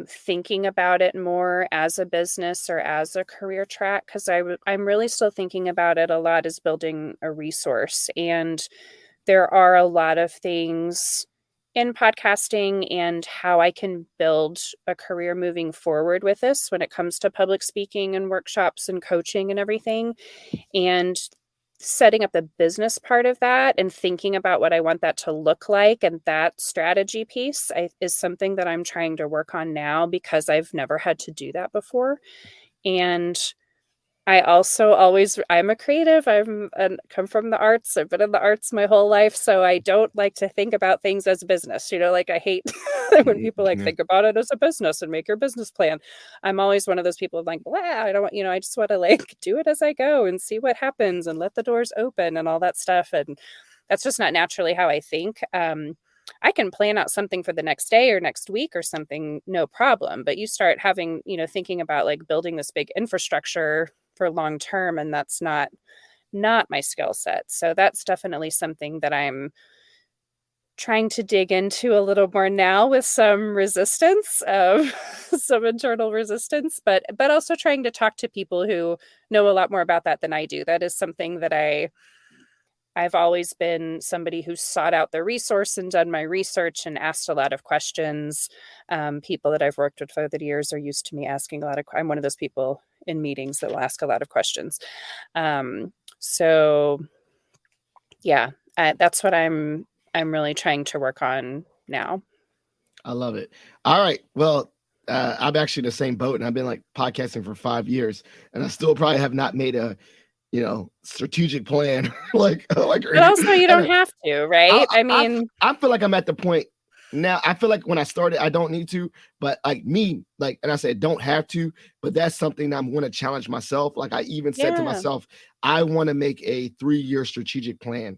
thinking about it more as a business or as a career track, because I'm really still thinking about it a lot as building a resource. And there are a lot of things in podcasting and how I can build a career moving forward with this when it comes to public speaking and workshops and coaching and everything. And setting up the business part of that and thinking about what I want that to look like, and that strategy piece is something that I'm trying to work on now, because I've never had to do that before. And I also I'm a creative. Come from the arts. I've been in the arts my whole life. So I don't like to think about things as business. Like I hate when people like yeah. think about it as a business and make your business plan. I'm always one of those people like, blah, I don't want, I just want to like do it as I go and see what happens and let the doors open and all that stuff. And that's just not naturally how I think. I can plan out something for the next day or next week or something, no problem. But you start having, thinking about like building this big infrastructure for long term, and that's not my skill set. So that's definitely something that I'm trying to dig into a little more now, with some resistance of some internal resistance, but also trying to talk to people who know a lot more about that than I do. That is something that I've always been somebody who sought out the resource and done my research and asked a lot of questions. People that I've worked with over the years are used to me asking a lot of. I'm one of those people in meetings that will ask a lot of questions. So yeah, that's what I'm really trying to work on now. I love it. All right. Well, I'm actually in the same boat, and I've been like podcasting for 5 years, and I still probably have not made a strategic plan like But also you don't and have to, right? I mean, I feel like I'm at the point now. I feel like when I started, I don't need to, but like me, like, and I said don't have to, but that's something that I'm going to challenge myself. Like I even said to yeah. myself, I want to make a 3-year strategic plan.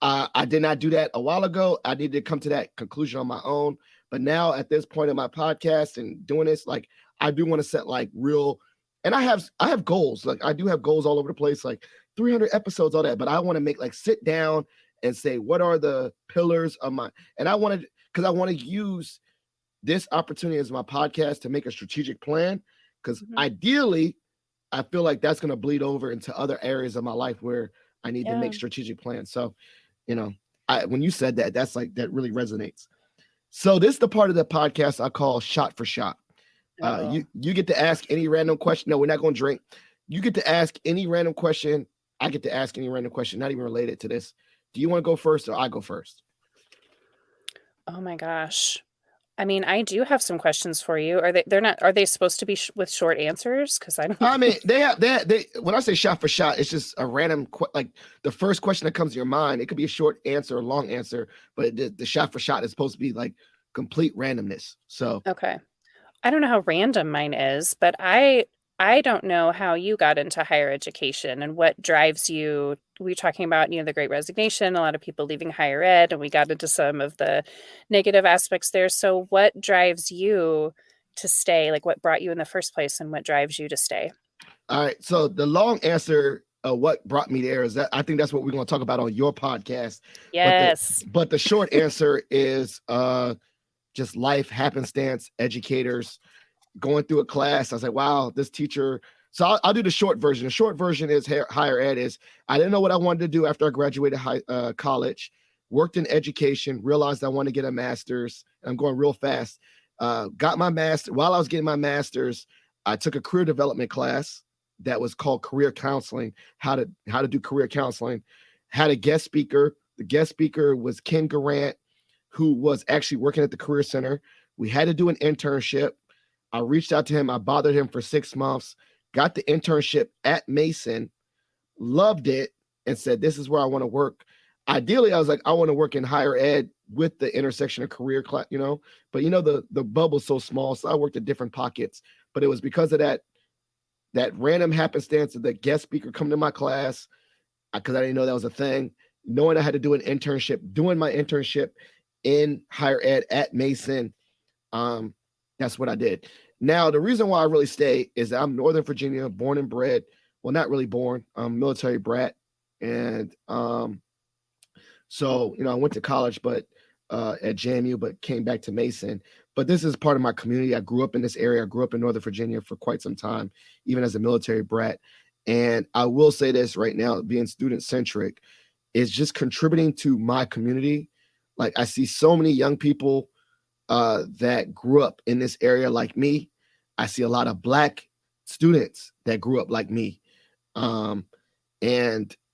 I did not do that a while ago. I needed to come to that conclusion on my own. But now at this point in my podcast and doing this, like I do want to set like real, and I have goals. Like I do have goals all over the place, like 300 episodes, all that. But I want to make like sit down and say what are the pillars of my, and I want to, because I want to use this opportunity as my podcast to make a strategic plan. Because ideally, I feel like that's going to bleed over into other areas of my life where I need to Yeah. make strategic plans. So when you said that, that's like that really resonates. So this is the part of the podcast I call shot for shot. You get to ask any random question. No, we're not going to drink. You get to ask any random question. I get to ask any random question, not even related to this. Do you want to go first or I go first? Oh my gosh. I mean, I do have some questions for you. Are they supposed to be with short answers? Because I don't. I mean, they when I say shot for shot, it's just a random like the first question that comes to your mind. It could be a short answer, a long answer, but the shot for shot is supposed to be like complete randomness. So Okay. I don't know how random mine is, but I don't know how you got into higher education and what drives you. We were talking about, the Great Resignation, a lot of people leaving higher ed, and we got into some of the negative aspects there. So what drives you to stay? Like what brought you in the first place and what drives you to stay? all right. So the long answer what brought me there is that I think that's what we're going to talk about on your podcast. But the Yes. but the short answer is just life happenstance, educators going through a class. I was like, wow, this teacher. So I'll do the short version. The short version is higher ed is I didn't know what I wanted to do after I graduated college, worked in education, realized I wanted to get a master's. I'm going real fast. Got my master. While I was getting my master's, I took a career development class that was called career counseling, how to do career counseling. Had a guest speaker. The guest speaker was Ken Garant, who was actually working at the Career Center. We had to do an internship. I reached out to him. I bothered him for 6 months, got the internship at Mason, loved it, and said, this is where I want to work. Ideally, I was like, I want to work in higher ed with the intersection of career class, but the bubble's so small. So I worked at different pockets, but it was because of that random happenstance of the guest speaker coming to my class, because I didn't know that was a thing, knowing I had to do an internship, doing my internship in higher ed at Mason. That's what I did. Now, the reason why I really stay is that I'm Northern Virginia, born and bred. Well, not really born. I'm military brat. And so, I went to college, but at JMU, but came back to Mason. But this is part of my community. I grew up in this area. I grew up in Northern Virginia for quite some time, even as a military brat. And I will say this right now, being student centric is just contributing to my community. Like I see so many young people that grew up in this area like me. I see a lot of Black students that grew up like me. And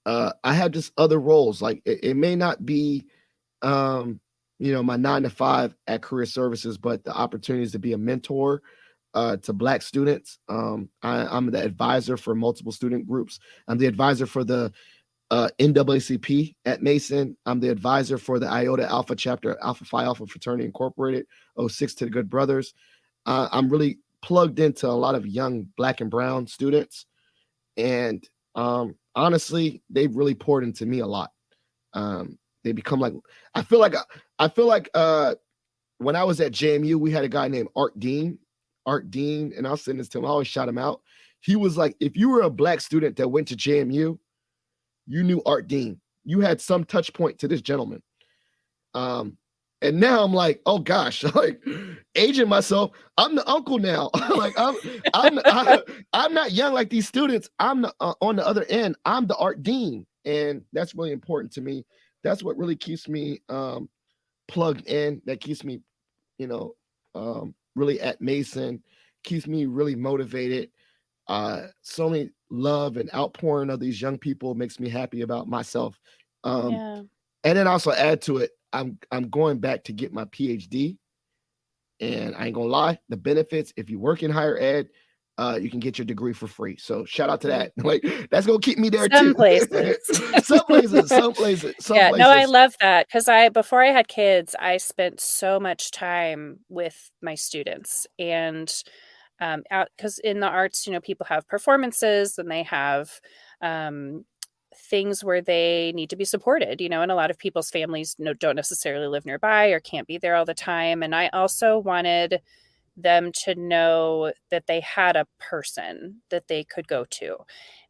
I have just other roles. Like it may not be, my 9 to 5 at Career Services, but the opportunities to be a mentor to Black students. I'm the advisor for multiple student groups. I'm the advisor for the NAACP at Mason. I'm the advisor for the Iota Alpha chapter, Alpha Phi Alpha Fraternity Incorporated, 06 to the Good Brothers. I'm really plugged into a lot of young Black and brown students. And honestly, they've really poured into me a lot. They become like, I feel like when I was at JMU, we had a guy named Art Dean, and I'll send this to him. I always shout him out. He was like, if you were a Black student that went to JMU, you knew Art Dean. You had some touch point to this gentleman. And now I'm like, oh gosh, like aging myself. I'm the uncle now. Like I'm not young like these students. I'm on the other end. I'm the Art Dean, and that's really important to me. That's what really keeps me plugged in. That keeps me, really at Mason. Keeps me really motivated. So many love and outpouring of these young people makes me happy about myself. Yeah. And then also add to it, I'm going back to get my PhD. And I ain't gonna lie, the benefits, if you work in higher ed, you can get your degree for free. So shout out to that. Like that's gonna keep me there Some too. places. Some places. Yeah, no, I love that because before I had kids, I spent so much time with my students and because in the arts, people have performances and they have things where they need to be supported, and a lot of people's families don't necessarily live nearby or can't be there all the time. And I also wanted them to know that they had a person that they could go to.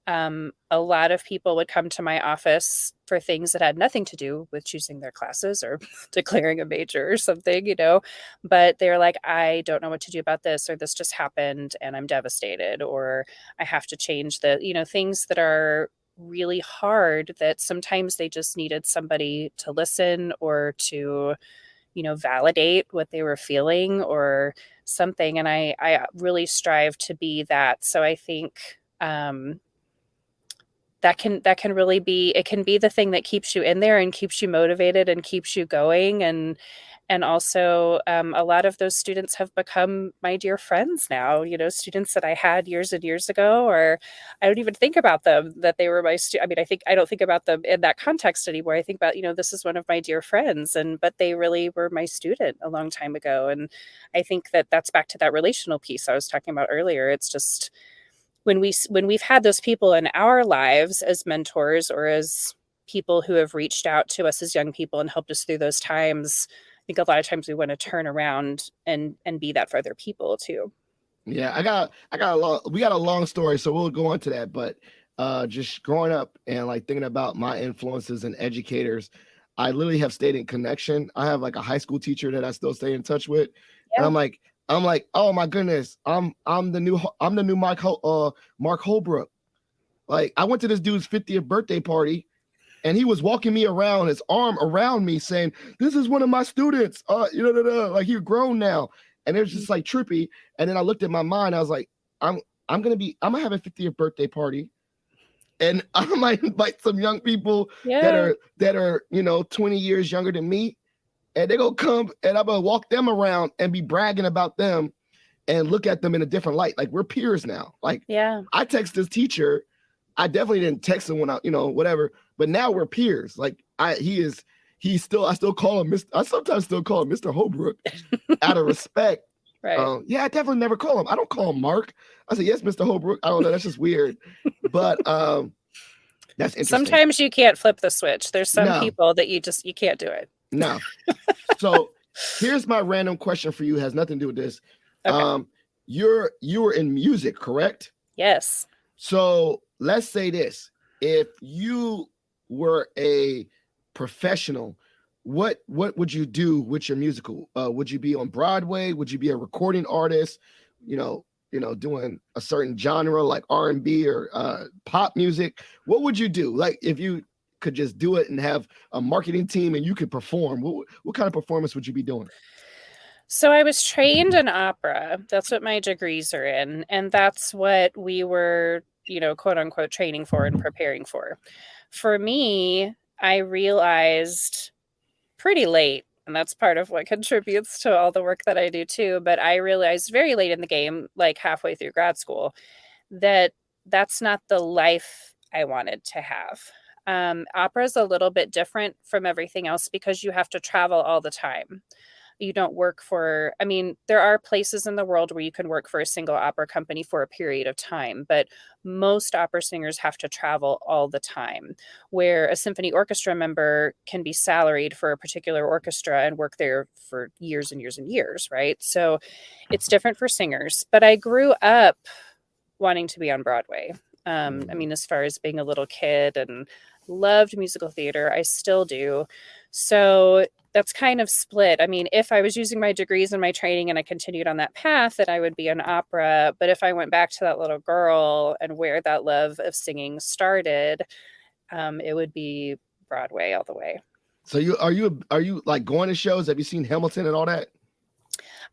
A lot of people would come to my office for things that had nothing to do with choosing their classes or declaring a major or something, but they're like, I don't know what to do about this, or this just happened and I'm devastated, or I have to change things that are really hard that sometimes they just needed somebody to listen or to, validate what they were feeling or something. And I really strive to be that. So I think, that can really be, it can be the thing that keeps you in there and keeps you motivated and keeps you going. And also a lot of those students have become my dear friends now, students that I had years and years ago, or I don't even think about them that they were my I don't think about them in that context anymore. I think about, this is one of my dear friends, but they really were my student a long time ago. And I think that that's back to that relational piece I was talking about earlier. It's just, when we've had those people in our lives as mentors or as people who have reached out to us as young people and helped us through those times, I think a lot of times we want to turn around and be that for other people too. Yeah, we got a long story, so we'll go on to that. But just growing up and like thinking about my influences and educators, I literally have stayed in connection. I have like a high school teacher that I still stay in touch with, and Yeah. I'm like, oh my goodness, I'm the new Mark Holbrook. Like I went to this dude's 50th birthday party, and he was walking me around, his arm around me, saying, "This is one of my students." Like you're grown now, and it was just like trippy. And then I looked at my mind, I was like, I'm gonna have a 50th birthday party, and I might invite some young people Yeah. that are 20 years younger than me, and they're gonna come, and I'm gonna walk them around and be bragging about them and look at them in a different light. Like we're peers now. Like Yeah. I text this teacher. I definitely didn't text him when I, whatever. But now we're peers. Like I still call him Mr. I sometimes still call him Mr. Holbrook out of respect. Right. Yeah, I definitely never call him. I don't call him Mark. I say, yes, Mr. Holbrook. I don't know. That's just weird. But that's interesting. Sometimes you can't flip the switch. There's some No. people that you can't do it. No. So here's my random question for you. It has nothing to do with this. Okay. You were in music, correct? Yes. So let's say this: if you were a professional, what would you do with your musical? Would you be on Broadway? Would you be a recording artist? Doing a certain genre like R&B or pop music. What would you do? Like if you could just do it and have a marketing team and you could perform, what kind of performance would you be doing? So I was trained in opera. That's what my degrees are in. And that's what we were, quote unquote, training for and preparing for. For me, I realized pretty late, and that's part of what contributes to all the work that I do too. But I realized very late in the game, like halfway through grad school, that that's not the life I wanted to have. Opera is a little bit different from everything else because you have to travel all the time. You don't work for, I mean, there are places in the world where you can work for a single opera company for a period of time, but most opera singers have to travel all the time, where a symphony orchestra member can be salaried for a particular orchestra and work there for years and years and years, right? So it's different for singers. But I grew up wanting to be on Broadway. I mean, as far as being a little kid and loved musical theater, I still do. So that's kind of split. I mean, if I was using my degrees and my training and I continued on that path, then I would be an opera. But if I went back to that little girl and where that love of singing started, it would be Broadway all the way. So are you like going to shows? Have you seen Hamilton and all that?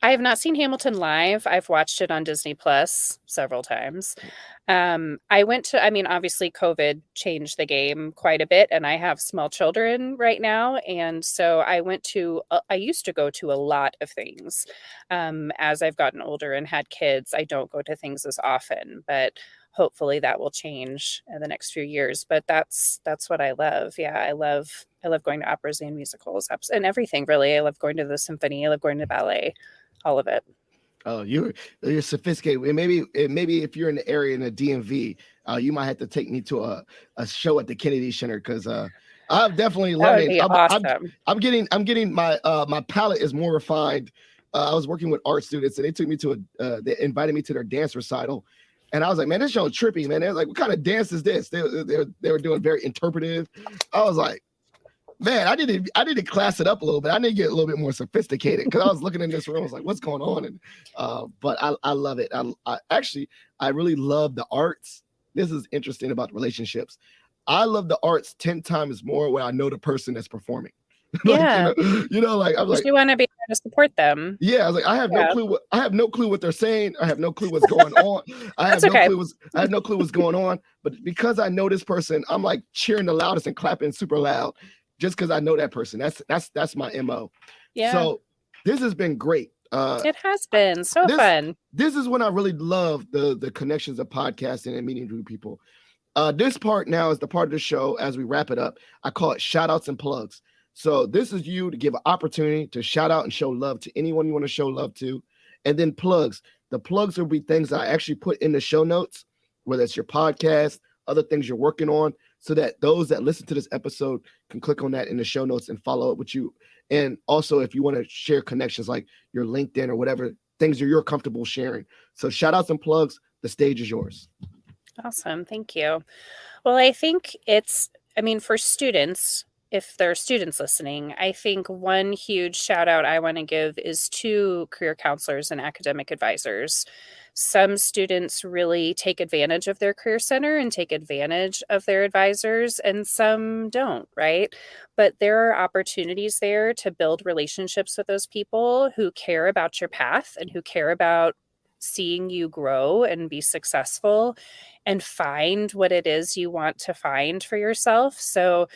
I have not seen Hamilton live. I've watched it on Disney Plus several times. I mean, obviously COVID changed the game quite a bit, and I have small children right now. And so I used to go to a lot of things. As I've gotten older and had kids, I don't go to things as often, but hopefully that will change in the next few years. But that's what I love. Yeah, I love going to operas and musicals and everything really. I love going to the symphony. I love going to ballet, all of it. Oh, you're sophisticated. And maybe if you're in the area in the DMV, you might have to take me to a show at the Kennedy Center because I'm definitely That would learning. be awesome. I'm getting my palette is more refined. I was working with art students and they took me to they invited me to their dance recital. And I was like, man, this show is trippy, man. They're like, what kind of dance is this? They were doing very interpretive. I was like, man, I need to class it up a little bit. I need to get a little bit more sophisticated because I was looking in this room. I was like, what's going on? And but I love it. I really love the arts. This is interesting about relationships. I love the arts 10 times more when I know the person that's performing. Like, Yeah. like I'm like, You want to be there to support them. yeah, I was like, I have no clue what they're saying. I have no clue what's going on. I have no clue what's going on. But because I know this person, I'm like cheering the loudest and clapping super loud just because I know that person. That's my MO. Yeah. So this has been great. It has been so fun. This is when I really love the connections of podcasting and meeting new people. This part now is the part of the show as we wrap it up. I call it shout outs and plugs. So this is you to give an opportunity to shout out and show love to anyone you want to show love to. And then plugs. The plugs will be things that I actually put in the show notes, whether it's your podcast, other things you're working on, so that those that listen to this episode can click on that in the show notes and follow up with you. And also, if you want to share connections like your LinkedIn or whatever, things that you're comfortable sharing. So shout outs and plugs, the stage is yours. Awesome. Thank you. Well, I think for students, if there are students listening, I think one huge shout out I want to give is to career counselors and academic advisors. Some students really take advantage of their career center and take advantage of their advisors, and some don't, right? But there are opportunities there to build relationships with those people who care about your path and who care about seeing you grow and be successful and find what it is you want to find for yourself. So,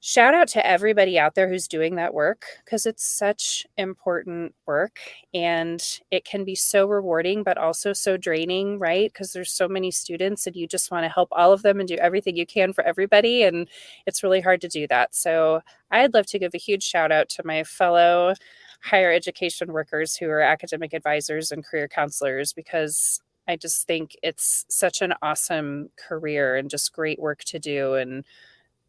shout out to everybody out there who's doing that work because it's such important work and it can be so rewarding, but also so draining, right? Because there's so many students and you just want to help all of them and do everything you can for everybody. And it's really hard to do that. So, I'd love to give a huge shout out to my fellow higher education workers who are academic advisors and career counselors because I just think it's such an awesome career and just great work to do. And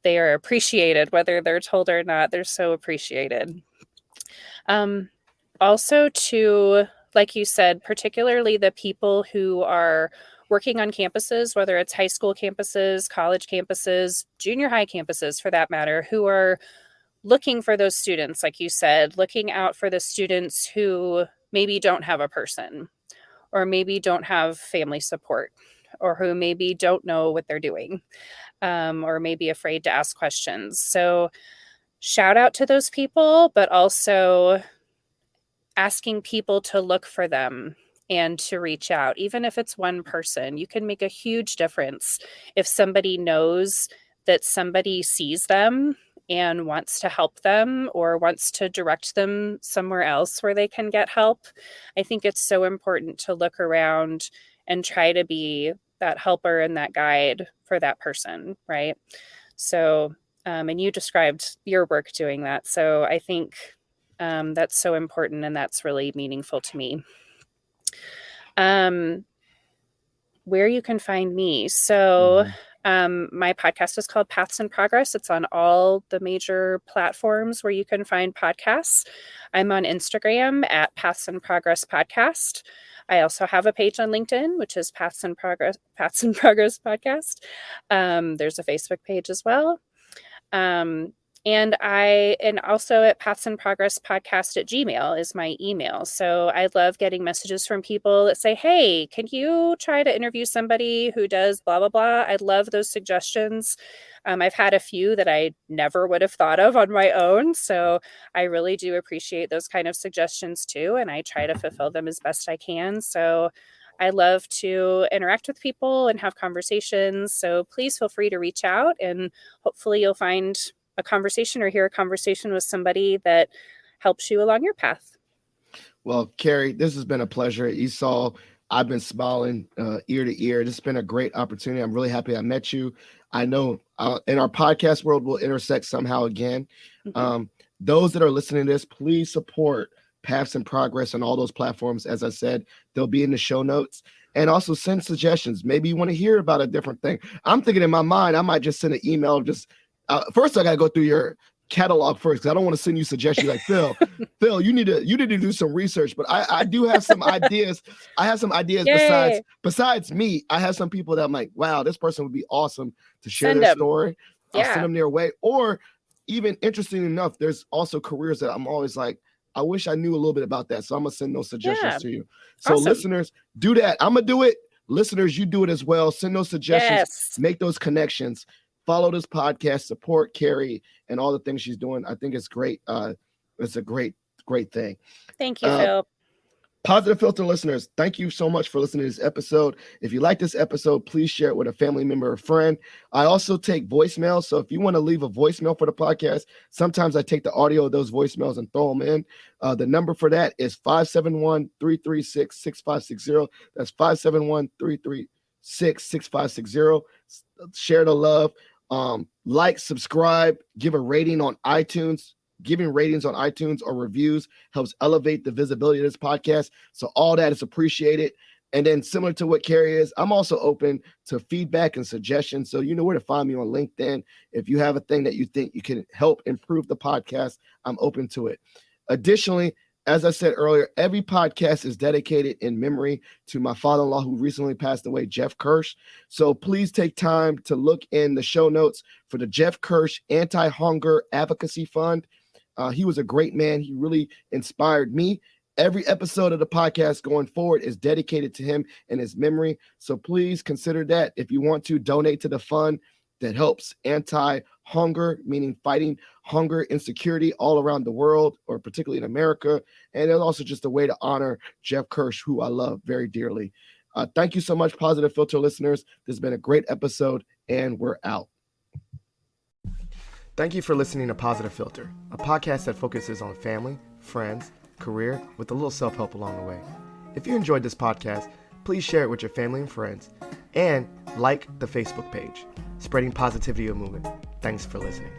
they are appreciated, whether they're told or not. They're so appreciated. Um, Also, to, like you said, particularly the people who are working on campuses, whether it's high school campuses, college campuses, junior high campuses for that matter, who are looking for those students, like you said, looking out for the students who maybe don't have a person or maybe don't have family support or who maybe don't know what they're doing or maybe afraid to ask questions. So, shout out to those people, but also asking people to look for them and to reach out. Even if it's one person, you can make a huge difference if somebody knows that somebody sees them and wants to help them or wants to direct them somewhere else where they can get help. I think it's so important to look around and try to be that helper and that guide for that person, right? So, and you described your work doing that. So I think that's so important and that's really meaningful to me. Where you can find me. So, my podcast is called Paths in Progress. It's on all the major platforms where you can find podcasts. I'm on Instagram at Paths in Progress Podcast. I also have a page on LinkedIn, which is Paths in Progress Podcast. There's a Facebook page as well. And also at Paths in Progress Podcast at Gmail is my email. So I love getting messages from people that say, hey, can you try to interview somebody who does blah, blah, blah? I love those suggestions. I've had a few that I never would have thought of on my own. So I really do appreciate those kind of suggestions too. And I try to fulfill them as best I can. So I love to interact with people and have conversations. So please feel free to reach out and hopefully you'll find a conversation or hear a conversation with somebody that helps you along your path. Well, Carrie, this has been a pleasure. You saw I've been smiling ear to ear. This has been a great opportunity. I'm really happy I met you. I know in our podcast world, we'll intersect somehow again. Mm-hmm. Those that are listening to this, please support Paths in Progress on all those platforms. As I said, they'll be in the show notes. And also send suggestions. Maybe you want to hear about a different thing. I'm thinking in my mind, I might just send an email. Just first, I got to go through your catalog first because I don't want to send you suggestions like Phil. You need to do some research. But I do have some ideas. I have some ideas besides me. I have some people that I'm like, wow, this person would be awesome to share their story. I'll send them their way. Or even interesting enough, there's also careers that I'm always like, I wish I knew a little bit about that. So I'm gonna send those suggestions to you. So listeners, do that. I'm gonna do it. Listeners, you do it as well. Send those suggestions, make those connections, follow this podcast, support Carrie and all the things she's doing. I think it's great. It's a great thing. Thank you, Phil. Positive Filter listeners, thank you so much for listening to this episode. If you like this episode, please share it with a family member or friend. I also take voicemails. So if you want to leave a voicemail for the podcast, sometimes I take the audio of those voicemails and throw them in. The number for that is 571-336-6560. That's 571-336-6560. Share the love. Like, subscribe, give a rating on iTunes. Giving ratings on iTunes or reviews helps elevate the visibility of this podcast. So all that is appreciated. And then similar to what Carrie is, I'm also open to feedback and suggestions. So you know where to find me on LinkedIn. If you have a thing that you think you can help improve the podcast, I'm open to it. Additionally, as I said earlier, every podcast is dedicated in memory to my father-in-law who recently passed away, Jeff Kirsch. So please take time to look in the show notes for the Jeff Kirsch Anti-Hunger Advocacy Fund. He was a great man. He really inspired me. Every episode of the podcast going forward is dedicated to him and his memory. So please consider that if you want to donate to the fund that helps anti-hunger, meaning fighting hunger, insecurity all around the world, or particularly in America. And it's also just a way to honor Jeff Kirsch, who I love very dearly. Thank you so much, Positive Philter listeners. This has been a great episode, and we're out. Thank you for listening to Positive Philter, a podcast that focuses on family, friends, career, with a little self-help along the way. If you enjoyed this podcast, please share it with your family and friends, and like the Facebook page, Spreading Positivity of Movement. Thanks for listening.